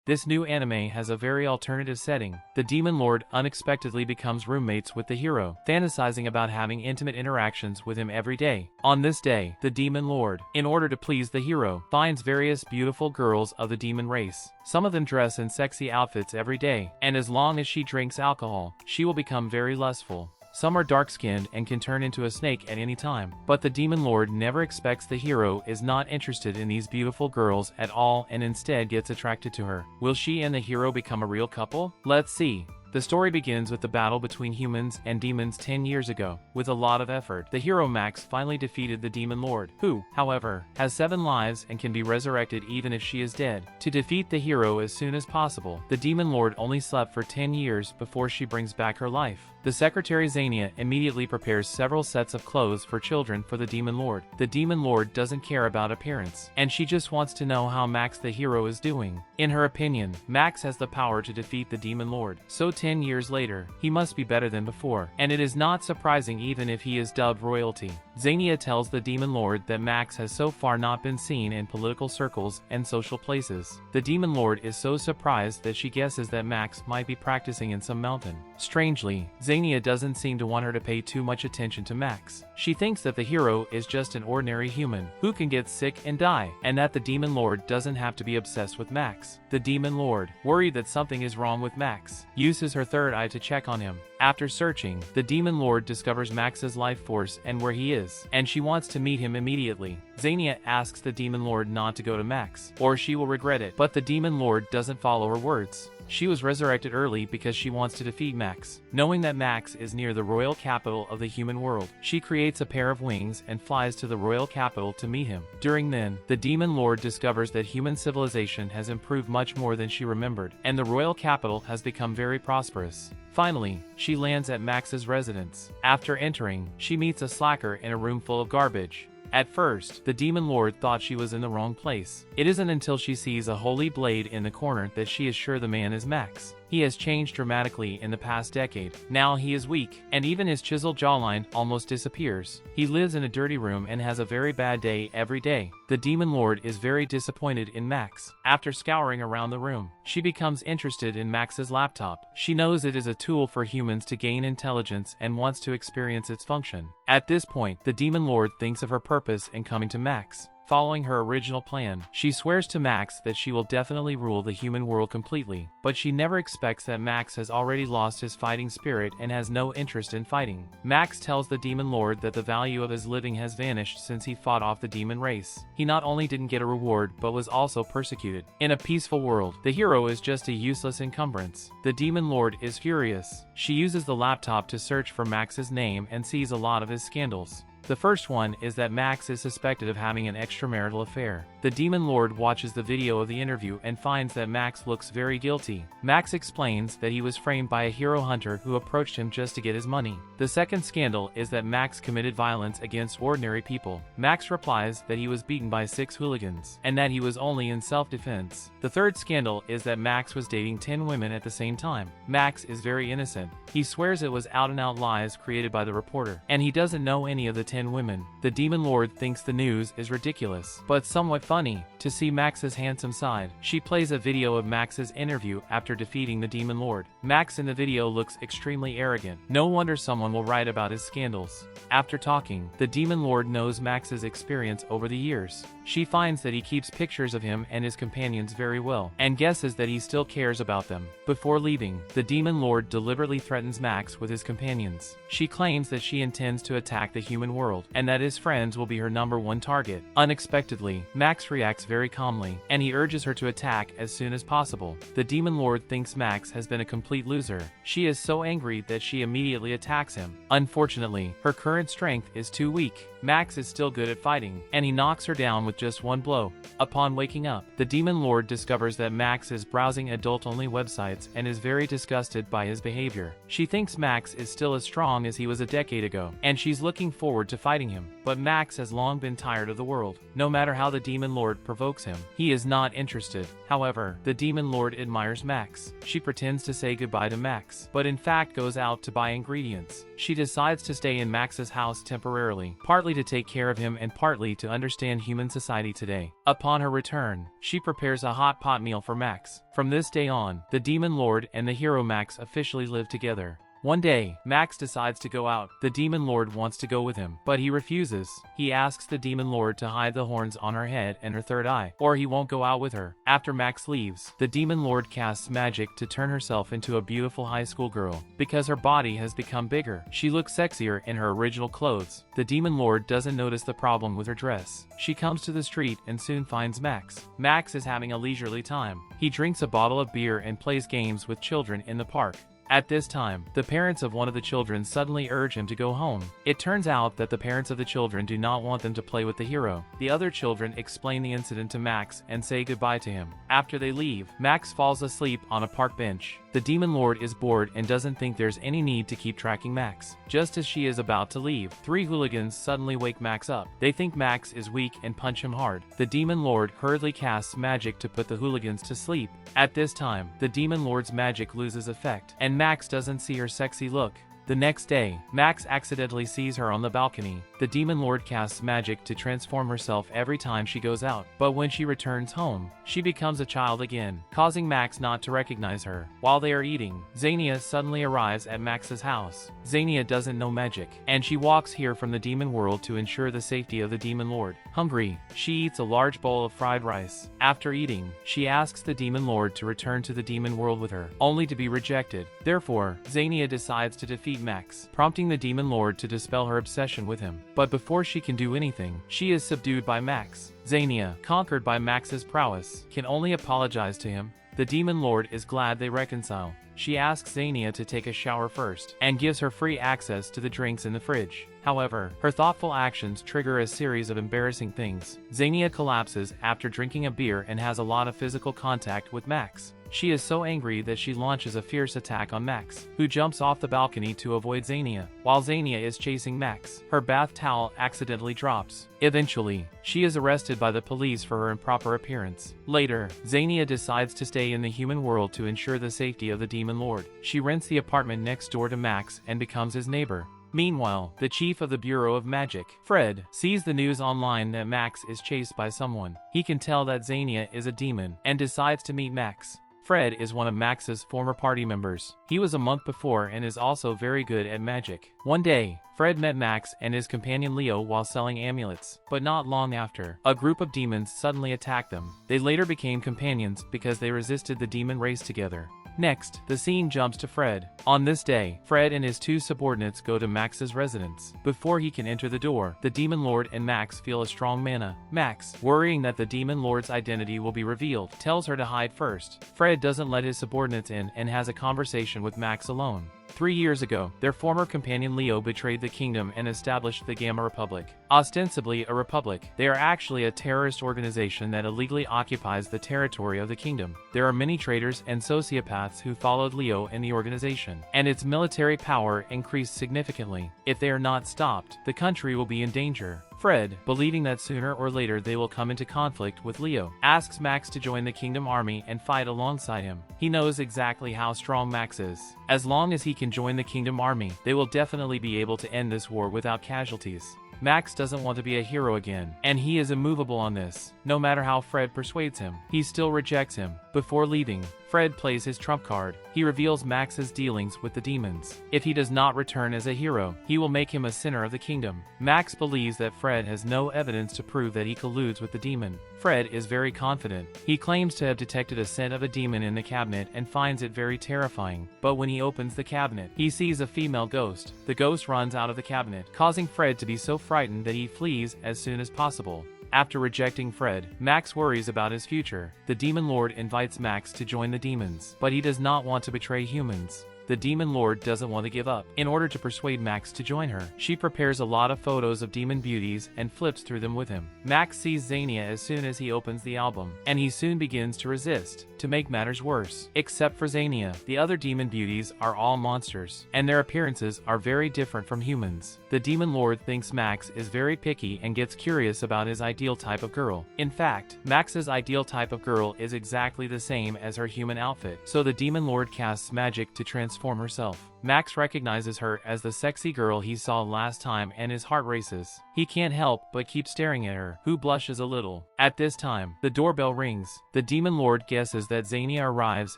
This new anime has a very alternative setting. The Demon Lord unexpectedly becomes roommates with the hero, fantasizing about having intimate interactions with him every day. On this day, the Demon Lord, in order to please the hero, finds various beautiful girls of the demon race. Some of them dress in sexy outfits every day, and as long as she drinks alcohol, she will become very lustful. Some are dark-skinned and can turn into a snake at any time. But the Demon Lord never expects the hero is not interested in these beautiful girls at all and instead gets attracted to her. Will she and the hero become a real couple? Let's see. The story begins with the battle between humans and demons 10 years ago. With a lot of effort, the hero Max finally defeated the Demon Lord, who, however, has 7 lives and can be resurrected even if she is dead. To defeat the hero as soon as possible, the Demon Lord only slept for 10 years before she brings back her life. The secretary Zania immediately prepares several sets of clothes for children for the Demon Lord. The Demon Lord doesn't care about appearance, and she just wants to know how Max the hero is doing. In her opinion, Max has the power to defeat the Demon Lord, so 10 years later, he must be better than before, and it is not surprising even if he is dubbed royalty. Zania tells the Demon Lord that Max has so far not been seen in political circles and social places. The Demon Lord is so surprised that she guesses that Max might be practicing in some mountain. Strangely, Zania doesn't seem to want her to pay too much attention to Max. She thinks that the hero is just an ordinary human who can get sick and die, and that the Demon Lord doesn't have to be obsessed with Max. The Demon Lord, worried that something is wrong with Max, uses her third eye to check on him. After searching, the Demon Lord discovers Max's life force and where he is, and she wants to meet him immediately. Zania asks the Demon Lord not to go to Max, or she will regret it, but the Demon Lord doesn't follow her words. She was resurrected early because she wants to defeat Max. Knowing that Max is near the royal capital of the human world, she creates a pair of wings and flies to the royal capital to meet him. During then, the Demon Lord discovers that human civilization has improved much more than she remembered, and the royal capital has become very prosperous. Finally, she lands at Max's residence. After entering, she meets a slacker in a room full of garbage. At first, the Demon Lord thought she was in the wrong place. It isn't until she sees a holy blade in the corner that she is sure the man is Max. He has changed dramatically in the past decade. Now he is weak, and even his chiseled jawline almost disappears. He lives in a dirty room and has a very bad day every day. The Demon Lord is very disappointed in Max. After scouring around the room, she becomes interested in Max's laptop. She knows it is a tool for humans to gain intelligence and wants to experience its function. At this point, the Demon Lord thinks of her purpose in coming to Max. Following her original plan, she swears to Max that she will definitely rule the human world completely, but she never expects that Max has already lost his fighting spirit and has no interest in fighting. Max tells the Demon Lord that the value of his living has vanished since he fought off the demon race. He not only didn't get a reward but was also persecuted. In a peaceful world, the hero is just a useless encumbrance. The Demon Lord is furious. She uses the laptop to search for Max's name and sees a lot of his scandals. The first one is that Max is suspected of having an extramarital affair. The Demon Lord watches the video of the interview and finds that Max looks very guilty. Max explains that he was framed by a hero hunter who approached him just to get his money. The second scandal is that Max committed violence against ordinary people. Max replies that he was beaten by 6 hooligans, and that he was only in self-defense. The third scandal is that Max was dating 10 women at the same time. Max is very innocent. He swears it was out-and-out lies created by the reporter, and he doesn't know any of the 10 women. The Demon Lord thinks the news is ridiculous, but somewhat funny. To see Max's handsome side, she plays a video of Max's interview after defeating the Demon Lord. Max in the video looks extremely arrogant. No wonder someone will write about his scandals. After talking, the Demon Lord knows Max's experience over the years. She finds that he keeps pictures of him and his companions very well, and guesses that he still cares about them. Before leaving, the Demon Lord deliberately threatens Max with his companions. She claims that she intends to attack the human world, and that his friends will be her #1 target. Unexpectedly, Max reacts very calmly, and he urges her to attack as soon as possible. The Demon Lord thinks Max has been a complete loser. She is so angry that she immediately attacks him. Unfortunately, her current strength is too weak. Max is still good at fighting, and he knocks her down with just one blow. Upon waking up, the Demon Lord discovers that Max is browsing adult-only websites and is very disgusted by his behavior. She thinks Max is still as strong as he was a decade ago, and she's looking forward to fighting him. But Max has long been tired of the world. No matter how the Demon Demon Lord provokes him. He is not interested. However, the Demon Lord admires Max. She pretends to say goodbye to Max, but in fact goes out to buy ingredients. She decides to stay in Max's house temporarily, partly to take care of him and partly to understand human society today. Upon her return, she prepares a hot pot meal for Max. From this day on, the Demon Lord and the hero Max officially live together. One day, Max decides to go out. The Demon Lord wants to go with him, but he refuses. He asks the Demon Lord to hide the horns on her head and her third eye, or he won't go out with her. After Max leaves, the Demon Lord casts magic to turn herself into a beautiful high school girl. Because her body has become bigger, she looks sexier in her original clothes. The Demon Lord doesn't notice the problem with her dress. She comes to the street and soon finds Max. Max is having a leisurely time. He drinks a bottle of beer and plays games with children in the park. At this time, the parents of one of the children suddenly urge him to go home. It turns out that the parents of the children do not want them to play with the hero. The other children explain the incident to Max and say goodbye to him. After they leave, Max falls asleep on a park bench. The Demon Lord is bored and doesn't think there's any need to keep tracking Max. Just as she is about to leave, 3 hooligans suddenly wake Max up. They think Max is weak and punch him hard. The Demon Lord hurriedly casts magic to put the hooligans to sleep. At this time, the Demon Lord's magic loses effect, and Max doesn't see her sexy look. The next day, Max accidentally sees her on the balcony. The Demon Lord casts magic to transform herself every time she goes out, but when she returns home, she becomes a child again, causing Max not to recognize her. While they are eating, Zania suddenly arrives at Max's house. Zania doesn't know magic, and she walks here from the demon world to ensure the safety of the Demon Lord. Hungry, she eats a large bowl of fried rice. After eating, she asks the Demon Lord to return to the demon world with her, only to be rejected. Therefore, Zania decides to defeat Max, prompting the Demon Lord to dispel her obsession with him. But before she can do anything, she is subdued by Max. Zania, conquered by Max's prowess, can only apologize to him. The Demon Lord is glad they reconcile. She asks Zania to take a shower first, and gives her free access to the drinks in the fridge. However, her thoughtful actions trigger a series of embarrassing things. Zania collapses after drinking a beer and has a lot of physical contact with Max. She is so angry that she launches a fierce attack on Max, who jumps off the balcony to avoid Zania. While Zania is chasing Max, her bath towel accidentally drops. Eventually, she is arrested by the police for her improper appearance. Later, Zania decides to stay in the human world to ensure the safety of the Demon Lord. She rents the apartment next door to Max and becomes his neighbor. Meanwhile, the chief of the Bureau of Magic, Fred, sees the news online that Max is chased by someone. He can tell that Zania is a demon and decides to meet Max. Fred is one of Max's former party members. He was a monk before and is also very good at magic. One day, Fred met Max and his companion Leo while selling amulets, but not long after, a group of demons suddenly attacked them. They later became companions because they resisted the demon race together. Next, the scene jumps to Fred. On this day, Fred and his 2 subordinates go to Max's residence. Before he can enter the door, the Demon Lord and Max feel a strong mana. Max, worrying that the Demon Lord's identity will be revealed, tells her to hide first. Fred doesn't let his subordinates in and has a conversation with Max alone. 3 years ago, their former companion Leo betrayed the kingdom and established the Gamma Republic. Ostensibly a republic, they are actually a terrorist organization that illegally occupies the territory of the kingdom. There are many traitors and sociopaths who followed Leo in the organization, and its military power increased significantly. If they are not stopped, the country will be in danger. Fred, believing that sooner or later they will come into conflict with Leo, asks Max to join the Kingdom Army and fight alongside him. He knows exactly how strong Max is. As long as he can join the Kingdom Army, they will definitely be able to end this war without casualties. Max doesn't want to be a hero again, and he is immovable on this. No matter how Fred persuades him, he still rejects him. Before leaving, Fred plays his trump card. He reveals Max's dealings with the demons. If he does not return as a hero, he will make him a sinner of the kingdom. Max believes that Fred has no evidence to prove that he colludes with the demon. Fred is very confident. He claims to have detected a scent of a demon in the cabinet and finds it very terrifying. But when he opens the cabinet, he sees a female ghost. The ghost runs out of the cabinet, causing Fred to be so frightened that he flees as soon as possible. After rejecting Fred, Max worries about his future. The Demon Lord invites Max to join the demons, but he does not want to betray humans. the Demon Lord doesn't want to give up. In order to persuade Max to join her, she prepares a lot of photos of demon beauties and flips through them with him. Max sees Zania as soon as he opens the album, and he soon begins to resist. To make matters worse, except for Zania, the other demon beauties are all monsters, and their appearances are very different from humans. The Demon Lord thinks Max is very picky and gets curious about his ideal type of girl. In fact, Max's ideal type of girl is exactly the same as her human outfit, so the Demon Lord casts magic to transform herself. Max recognizes her as the sexy girl he saw last time and his heart races. He can't help but keep staring at her, who blushes a little. At this time, the doorbell rings. The Demon Lord guesses that Zania arrives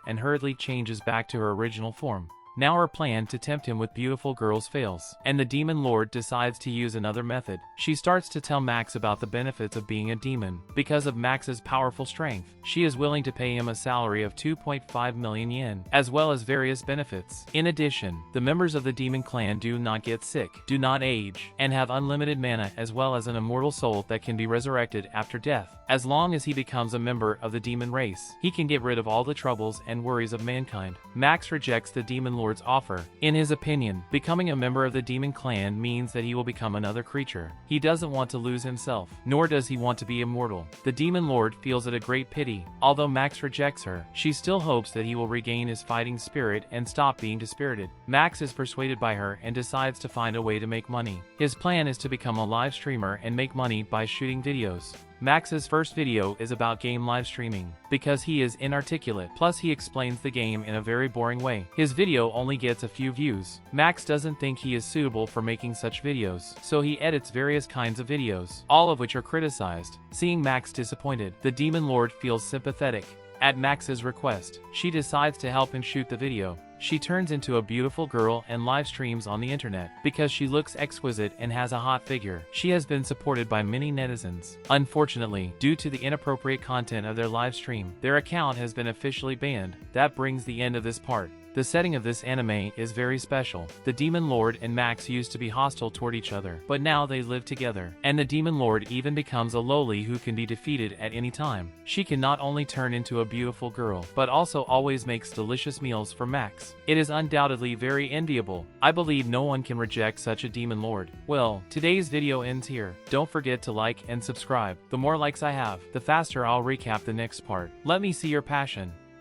and hurriedly changes back to her original form. Now her plan to tempt him with beautiful girls fails, and the Demon Lord decides to use another method. She starts to tell Max about the benefits of being a demon. Because of Max's powerful strength, she is willing to pay him a salary of 2.5 million yen, as well as various benefits. In addition, the members of the demon clan do not get sick, do not age, and have unlimited mana as well as an immortal soul that can be resurrected after death. As long as he becomes a member of the demon race, he can get rid of all the troubles and worries of mankind. Max rejects the Demon Lord's offer. In his opinion, becoming a member of the demon clan means that he will become another creature. He doesn't want to lose himself, nor does he want to be immortal. The Demon Lord feels it a great pity. Although Max rejects her, she still hopes that he will regain his fighting spirit and stop being dispirited. Max is persuaded by her and decides to find a way to make money. His plan is to become a live streamer and make money by shooting videos. Max's first video is about game live streaming, because he is inarticulate, plus he explains the game in a very boring way. His video only gets a few views. Max doesn't think he is suitable for making such videos, so he edits various kinds of videos, all of which are criticized. Seeing Max disappointed, the Demon Lord feels sympathetic. At Max's request, she decides to help him shoot the video. She turns into a beautiful girl and live streams on the internet. Because she looks exquisite and has a hot figure, she has been supported by many netizens. Unfortunately, due to the inappropriate content of their live stream, their account has been officially banned. That brings the end of this part. The setting of this anime is very special. The Demon Lord and Max used to be hostile toward each other, but now they live together. And the Demon Lord even becomes a loli who can be defeated at any time. She can not only turn into a beautiful girl, but also always makes delicious meals for Max. It is undoubtedly very enviable. I believe no one can reject such a Demon Lord. Well, today's video ends here. Don't forget to like and subscribe. The more likes I have, the faster I'll recap the next part. Let me see your passion.